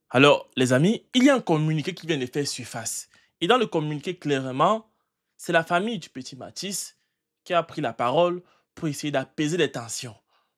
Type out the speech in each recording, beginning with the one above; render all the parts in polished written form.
Alors, les amis, il y a un communiqué qui vient de faire surface. Et dans le communiqué, clairement, c'est la famille du petit Mathis qui a pris la parole pour essayer d'apaiser les tensions,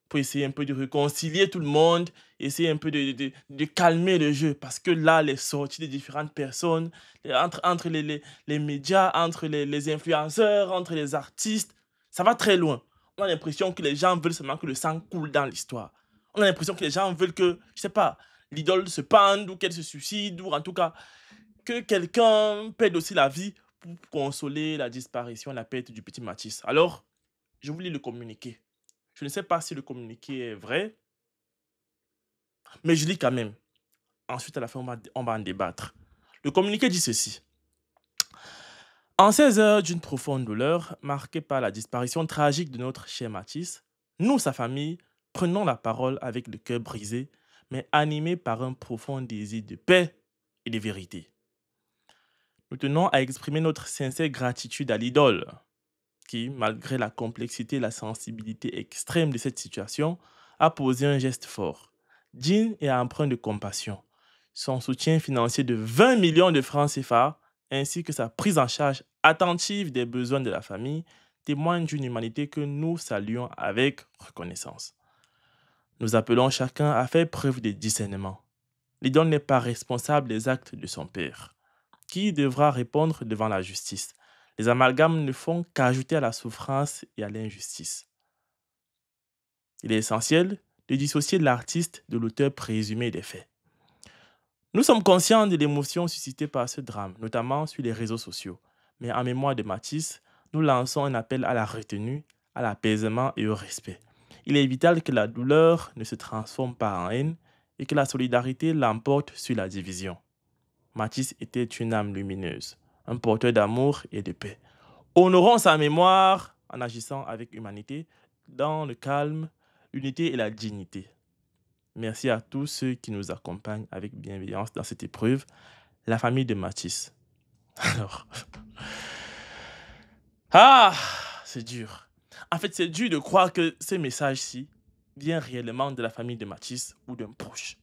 pour essayer un peu de réconcilier tout le monde, essayer un peu de calmer le jeu. Parce que là, les sorties de différentes personnes, entre les médias, entre les influenceurs, entre les artistes, ça va très loin. On a l'impression que les gens veulent seulement que le sang coule dans l'histoire. On a l'impression que les gens veulent que, je sais pas, l'idole se pende ou qu'elle se suicide ou en tout cas que quelqu'un perde aussi la vie pour consoler la disparition, la perte du petit Mathis. Alors, je vous lis le communiqué. Je ne sais pas si le communiqué est vrai, mais je lis quand même. Ensuite, à la fin, on va en débattre. Le communiqué dit ceci. En ces heures d'une profonde douleur, marquée par la disparition tragique de notre cher Mathis, nous, sa famille, prenons la parole avec le cœur brisé, mais animés par un profond désir de paix et de vérité. Nous tenons à exprimer notre sincère gratitude à l'idole qui, malgré la complexité et la sensibilité extrême de cette situation, a posé un geste fort, digne et empreint de compassion. Son soutien financier de 20 millions de francs CFA ainsi que sa prise en charge attentive des besoins de la famille témoignent d'une humanité que nous saluons avec reconnaissance. Nous appelons chacun à faire preuve de discernement. L'idole n'est pas responsable des actes de son père qui devra répondre devant la justice. Les amalgames ne font qu'ajouter à la souffrance et à l'injustice. Il est essentiel de dissocier l'artiste de l'auteur présumé des faits. Nous sommes conscients de l'émotion suscitée par ce drame, notamment sur les réseaux sociaux. Mais en mémoire de Matisse, nous lançons un appel à la retenue, à l'apaisement et au respect. Il est vital que la douleur ne se transforme pas en haine et que la solidarité l'emporte sur la division. Matisse était une âme lumineuse, un porteur d'amour et de paix. Honorons sa mémoire en agissant avec humanité, dans le calme, l'unité et la dignité. Merci à tous ceux qui nous accompagnent avec bienveillance dans cette épreuve, la famille de Matisse. Alors, ah, c'est dur. En fait, c'est dur de croire que ces messages-ci viennent réellement de la famille de Matisse ou d'un proche.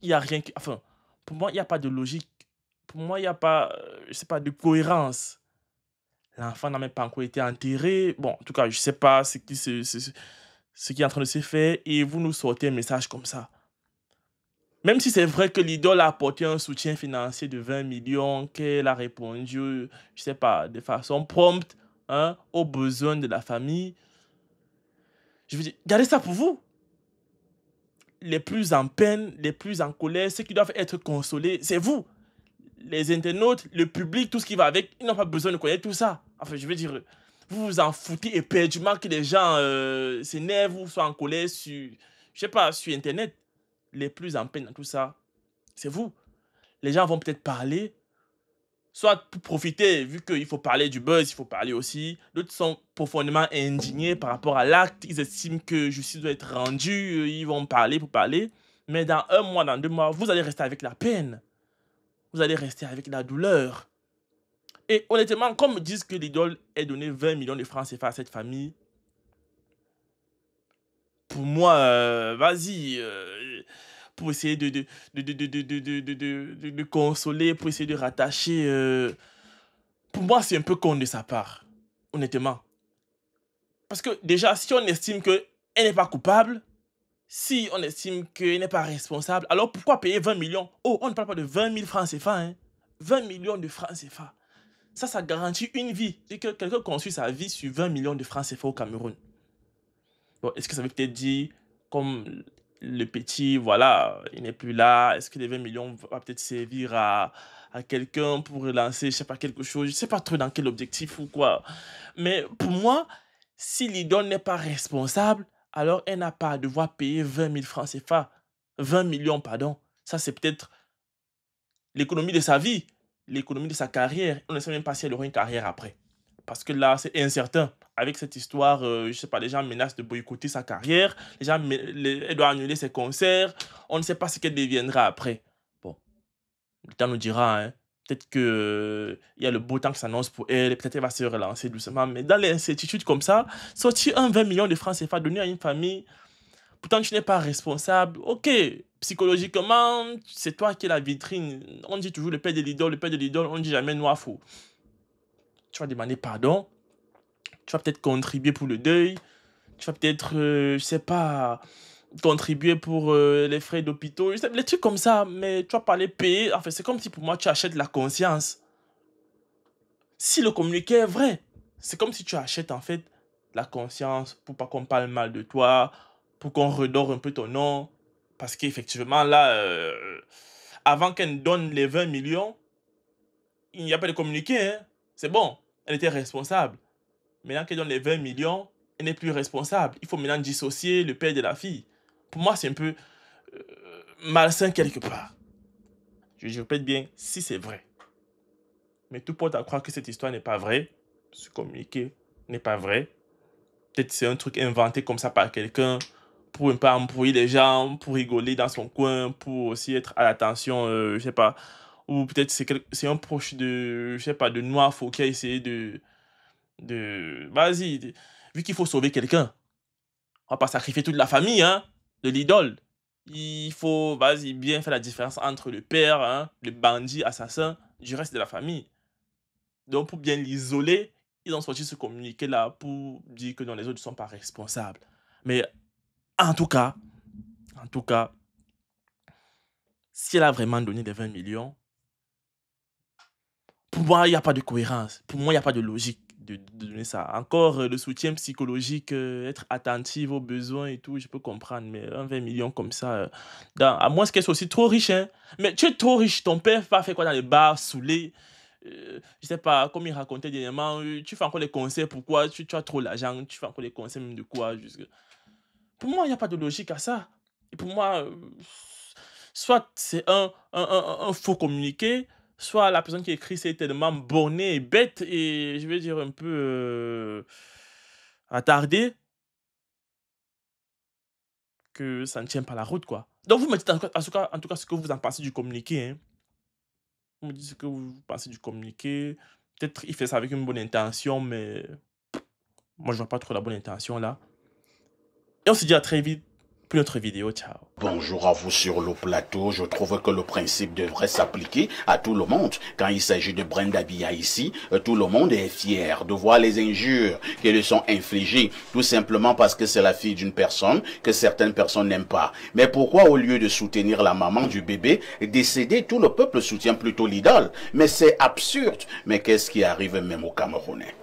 Il n'y a rien qui... Enfin, pour moi, il n'y a pas de logique. Pour moi, il n'y a pas, je sais pas, de cohérence. L'enfant n'a même pas encore été enterré. Bon, en tout cas, je ne sais pas ce qui est en train de se faire et vous nous sortez un message comme ça. Même si c'est vrai que l'idole a apporté un soutien financier de 20 millions, qu'elle a répondu, je ne sais pas, de façon prompte hein, aux besoins de la famille, je veux dire, gardez ça pour vous. Les plus en peine, les plus en colère, ceux qui doivent être consolés, c'est vous. Les internautes, le public, tout ce qui va avec, ils n'ont pas besoin de connaître tout ça. Enfin, je veux dire, vous vous en foutez éperdument que les gens s'énervent ou soient en colère sur, je sais pas, sur Internet. Les plus en peine dans tout ça, c'est vous. Les gens vont peut-être parler, soit pour profiter, vu qu'il faut parler du buzz, il faut parler aussi. D'autres sont profondément indignés par rapport à l'acte. Ils estiment que justice doit être rendue. Ils vont parler pour parler. Mais dans un mois, dans 2 mois, vous allez rester avec la peine. Vous allez rester avec la douleur. Et honnêtement, comme me disent que l'idole ait donné 20 millions de francs CFA à cette famille, pour moi, vas-y, pour essayer de consoler, pour essayer de rattacher, pour moi, c'est un peu con de sa part, honnêtement. Parce que déjà, si on estime qu'elle n'est pas coupable, si on estime qu'elle n'est pas responsable, alors pourquoi payer 20 millions? Oh, on ne parle pas de 20 000 francs CFA, hein. 20 millions de francs CFA. Ça garantit une vie. C'est que quelqu'un construit sa vie sur 20 millions de francs CFA au Cameroun. Bon, est-ce que ça veut peut-être dire, comme le petit, voilà, il n'est plus là, est-ce que les 20 millions vont peut-être servir à quelqu'un pour relancer, je sais pas, quelque chose, je sais pas trop dans quel objectif ou quoi. Mais pour moi, si l'idole n'est pas responsable, alors elle n'a pas à devoir payer 20 000 francs CFA. 20 millions, pardon. Ça, c'est peut-être l'économie de sa vie, l'économie de sa carrière. On ne sait même pas si elle aura une carrière après. Parce que là, c'est incertain. Avec cette histoire, je sais pas, les gens menacent de boycotter sa carrière. Les gens, elle doit annuler ses concerts. On ne sait pas ce qu'elle deviendra après. Bon, le temps nous dira, hein. Peut-être que il y a le beau temps qui s'annonce pour elle. Peut-être qu'elle va se relancer doucement. Mais dans l'incertitude comme ça, sortir un 20 millions de francs CFA donner à une famille, Pourtant, tu n'es pas responsable. Ok, psychologiquement, c'est toi qui es la vitrine. On dit toujours le père de l'idole, on ne dit jamais noir faux. Tu vas demander pardon. Tu vas peut-être contribuer pour le deuil. Tu vas peut-être, je sais pas, contribuer pour les frais d'hôpitaux. Les trucs comme ça, mais tu vas pas les payer. En fait, c'est comme si pour moi, tu achètes la conscience. Si le communiqué est vrai, c'est comme si tu achètes en fait la conscience pour pas qu'on parle mal de toi, pour qu'on redore un peu ton nom. Parce qu'effectivement, là, avant qu'elle donne les 20 millions, il n'y a pas de communiqué. Hein. C'est bon, elle était responsable. Maintenant qu'elle donne les 20 millions, elle n'est plus responsable. Il faut maintenant dissocier le père de la fille. Pour moi, c'est un peu malsain quelque part. Je répète bien, si c'est vrai. Mais tout porte à croire que cette histoire n'est pas vraie. Ce communiqué n'est pas vrai. Peut-être c'est un truc inventé comme ça par quelqu'un pour un peu embrouiller les gens, pour rigoler dans son coin, pour aussi être à l'attention, je sais pas. Ou peut-être c'est un proche de, je sais pas, de Noir Faux qui a essayé vas-y, vu qu'il faut sauver quelqu'un, on va pas sacrifier toute la famille, hein, de l'idole. Il faut, vas-y, bien faire la différence entre le père, hein, le bandit, assassin, du reste de la famille. Donc, pour bien l'isoler, ils ont sorti ce communiqué-là pour dire que non, les autres ne sont pas responsables. Mais en tout cas, si elle a vraiment donné les 20 millions, pour moi, il n'y a pas de cohérence. Pour moi, il n'y a pas de logique de donner ça. Encore, le soutien psychologique, être attentive aux besoins et tout, je peux comprendre. Mais un 20 millions comme ça, à moins qu'elle soit aussi trop riche. Hein. Mais tu es trop riche, ton père va faire quoi dans les bars, saoulé je sais pas, comme il racontait dernièrement, tu fais encore les conseils, pourquoi tu as trop l'argent, tu fais encore les conseils même de quoi. Pour moi, il n'y a pas de logique à ça. Et pour moi, soit c'est un faux communiqué, soit la personne qui écrit c'est tellement bornée et bête et je vais dire un peu attardée que ça ne tient pas la route, quoi. Donc vous me dites en tout cas ce que vous en pensez du communiqué. Hein. Vous me dites ce que vous pensez du communiqué. Peut-être il fait ça avec une bonne intention, mais moi je vois pas trop la bonne intention là. Et on se dit à très vite pour une autre vidéo. Ciao. Bonjour à vous sur le plateau. Je trouve que le principe devrait s'appliquer à tout le monde. Quand il s'agit de Brenda Biya ici, tout le monde est fier de voir les injures qui lui sont infligées, tout simplement parce que c'est la fille d'une personne que certaines personnes n'aiment pas. Mais pourquoi au lieu de soutenir la maman du bébé décédé, tout le peuple soutient plutôt l'idole? Mais c'est absurde. Mais qu'est-ce qui arrive même aux Camerounais?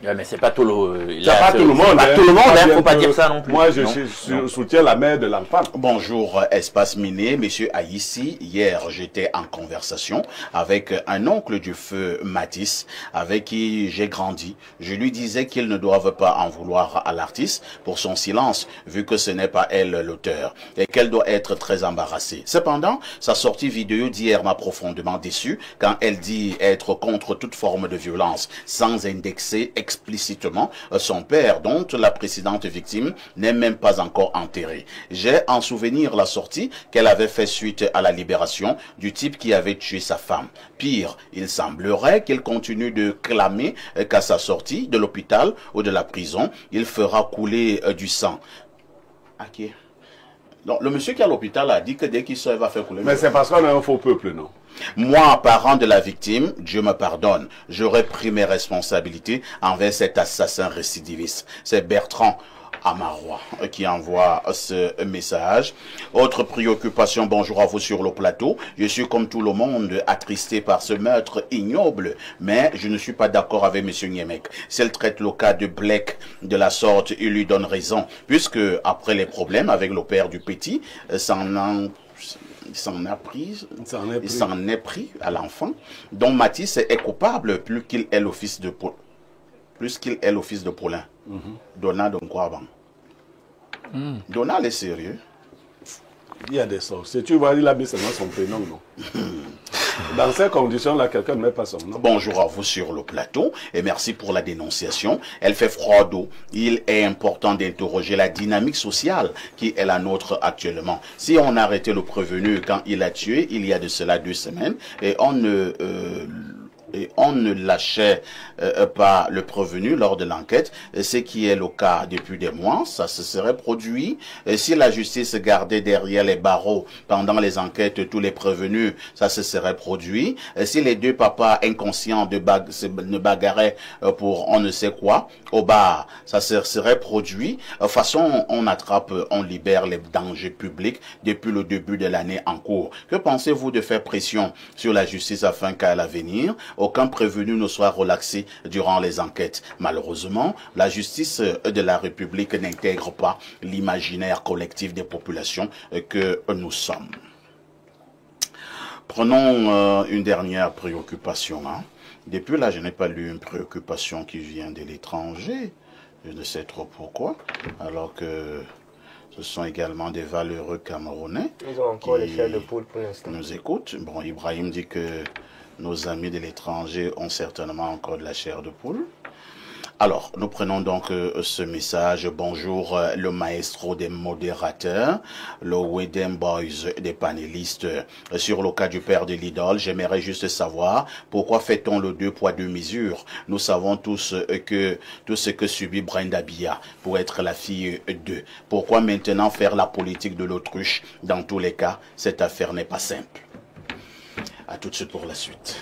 Ouais, mais c'est pas tout le... pas tout le monde. Pas tout le monde, hein, faut pas dire ça non plus. Moi, je soutiens la mère de l'enfant. Bonjour, Espace Miné, monsieur Aïssi. Hier, j'étais en conversation avec un oncle du feu Matisse, avec qui j'ai grandi. Je lui disais qu'ils ne doivent pas en vouloir à l'artiste pour son silence, vu que ce n'est pas elle l'auteur, et qu'elle doit être très embarrassée. Cependant, sa sortie vidéo d'hier m'a profondément déçu quand elle dit être contre toute forme de violence, sans indexer explicitement son père, dont la précédente victime n'est même pas encore enterrée. J'ai en souvenir la sortie qu'elle avait fait suite à la libération du type qui avait tué sa femme. Pire, il semblerait qu'elle continue de clamer qu'à sa sortie de l'hôpital ou de la prison, il fera couler du sang. Ok. Donc, le monsieur qui est à l'hôpital a dit que dès qu'il sort, il va faire couler. Mais c'est parce qu'on a un faux peuple, non? Moi, parent de la victime, Dieu me pardonne. J'aurais pris mes responsabilités envers cet assassin récidiviste. C'est Bertrand Amarois qui envoie ce message. Autre préoccupation, bonjour à vous sur le plateau. Je suis comme tout le monde attristé par ce meurtre ignoble, mais je ne suis pas d'accord avec M. Niemek. S'il traite le cas de Blake de la sorte, il lui donne raison, puisque après les problèmes avec le père du petit, il s'en est pris à l'enfant, dont Matisse est coupable plus qu'il est l'office de Paulin. Donald Nkwaban. Donald est sérieux. Il y a des sorts. Si tu vois, il a mis seulement son prénom, non? Dans ces conditions-là, quelqu'un ne met pas son nom. Bonjour à vous sur le plateau et merci pour la dénonciation. Elle fait froid d'eau. Il est important d'interroger la dynamique sociale qui est la nôtre actuellement. Si on arrêtait le prévenu quand il a tué, il y a de cela 2 semaines, et on ne et on ne lâchait pas le prévenu lors de l'enquête, ce qui est le cas depuis des mois, ça se serait produit. Si la justice gardait derrière les barreaux pendant les enquêtes tous les prévenus, ça se serait produit. Si les deux papas inconscients ne bagarraient pour on ne sait quoi, au bar, ça se serait produit. De toute façon, on attrape, on libère les dangers publics depuis le début de l'année en cours. Que pensez-vous de faire pression sur la justice afin qu'à l'avenir, aucun prévenu ne soit relaxé durant les enquêtes? Malheureusement, la justice de la République n'intègre pas l'imaginaire collectif des populations que nous sommes. Prenons une dernière préoccupation. Depuis là, je n'ai pas lu une préoccupation qui vient de l'étranger. Je ne sais trop pourquoi. Alors que ce sont également des valeureux Camerounais. Ils ont encore les chairs de poule pour l'instant. Nous écoutent. Bon, Ibrahim dit que nos amis de l'étranger ont certainement encore de la chair de poule. Alors, nous prenons donc ce message. Bonjour, le maestro des modérateurs, le Wedem Boys des panélistes. Sur le cas du père de l'idole, j'aimerais juste savoir pourquoi fait-on le 2 poids 2 mesures. Nous savons tous que tout ce que subit Brenda Biya pour être la fille d'eux. Pourquoi maintenant faire la politique de l'autruche? Dans tous les cas, cette affaire n'est pas simple. À tout de suite pour la suite.